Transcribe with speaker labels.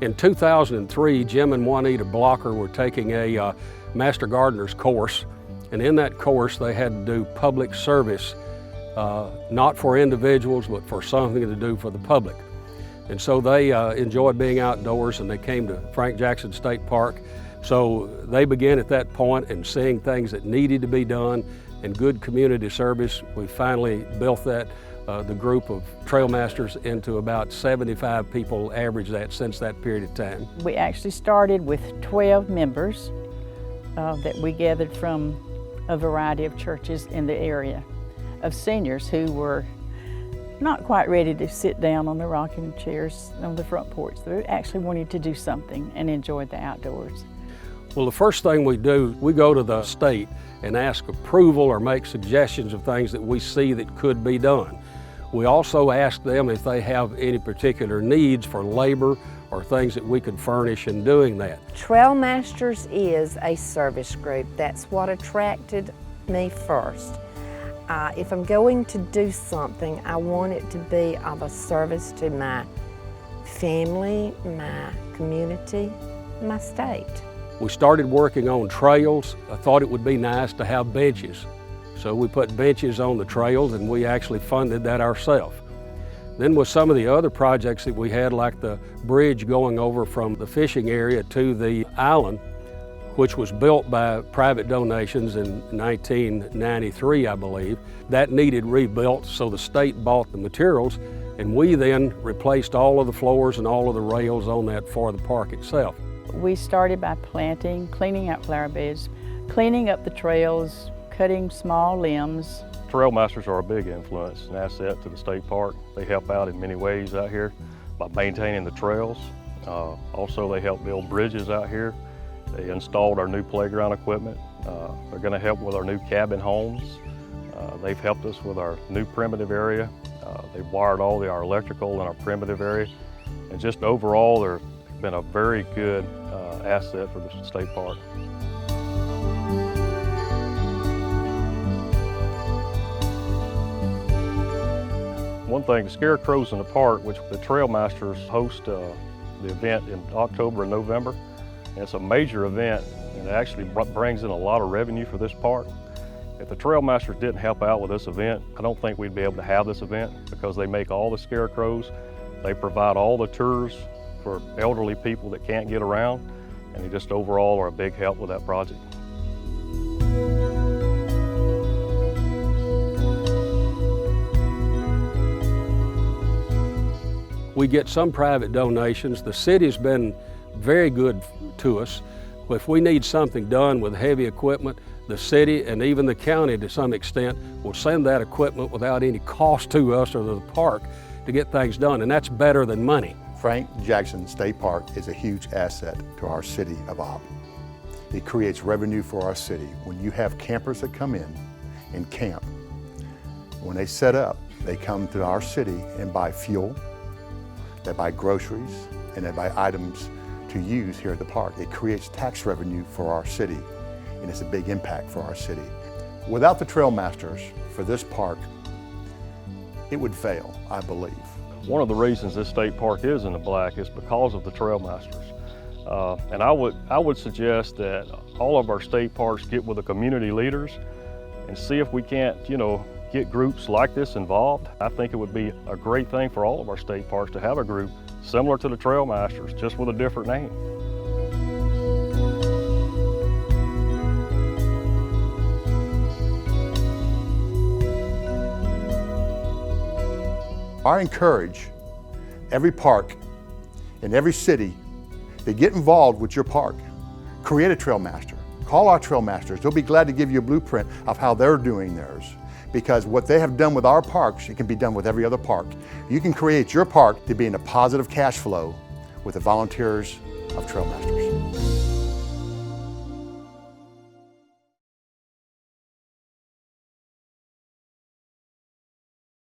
Speaker 1: In 2003, Jim and Juanita Blocker were taking a Master Gardener's course, and in that course they had to do public service, not for individuals, but for something to do for the public. And so they enjoyed being outdoors, and they came to Frank Jackson State Park. So they began at that point and seeing things that needed to be done and good community service. We finally built that, the group of trail masters into about 75 people average that since that period of time.
Speaker 2: We actually started with 12 members that we gathered from a variety of churches in the area, of seniors who were not quite ready to sit down on the rocking chairs on the front porch. They actually wanted to do something and enjoy the outdoors.
Speaker 1: Well, the first thing we do, we go to the state and ask approval or make suggestions of things that we see that could be done. We also ask them if they have any particular needs for labor or things that we could furnish in doing that.
Speaker 3: Trail Masters is a service group. That's what attracted me first. If I'm going to do something, I want it to be of a service to my family, my community, my state.
Speaker 1: We started working on trails. I thought it would be nice to have benches. So we put benches on the trails, and we actually funded that ourselves. Then with some of the other projects that we had, like the bridge going over from the fishing area to the island, which was built by private donations in 1993, I believe. That needed rebuilt, so the state bought the materials, and we then replaced all of the floors and all of the rails on that for the park itself.
Speaker 2: We started by planting, cleaning out flower beds, cleaning up the trails, cutting small limbs.
Speaker 4: Trail Masters are a big influence and asset to the state park. They help out in many ways out here by maintaining the trails. Also, they help build bridges out here. They installed our new playground equipment. They're going to help with our new cabin homes. They've helped us with our new primitive area. They've wired all our electrical in our primitive area. And just overall, they've been a very good asset for the state park. One thing, Scarecrows in the Park, which the Trail Masters host the event in October and November. And it's a major event, and it actually brings in a lot of revenue for this park. If the Trail Masters didn't help out with this event, I don't think we'd be able to have this event, because they make all the Scarecrows. They provide all the tours for elderly people that can't get around, and they just overall are a big help with that project.
Speaker 1: We get some private donations. The city's been very good to us. If we need something done with heavy equipment, the city and even the county to some extent will send that equipment without any cost to us or the park to get things done, and that's better than money.
Speaker 5: Frank Jackson State Park is a huge asset to our city of Ob. It creates revenue for our city. When you have campers that come in and camp, when they set up, they come to our city and buy fuel, they buy groceries, and they buy items to use here at the park. It creates tax revenue for our city, and it's a big impact for our city. Without the Trail Masters for this park, it would fail, I believe.
Speaker 4: One of the reasons this state park is in the black is because of the Trail Masters. And I would suggest that all of our state parks get with the community leaders and see if we can't, get groups like this involved. I think it would be a great thing for all of our state parks to have a group similar to the Trail Masters, just with a different name.
Speaker 5: I encourage every park in every city to get involved with your park. Create a Trail Master. Call our Trail Masters. They'll be glad to give you a blueprint of how they're doing theirs. Because what they have done with our parks, it can be done with every other park. You can create your park to be in a positive cash flow with the volunteers of Trail Masters.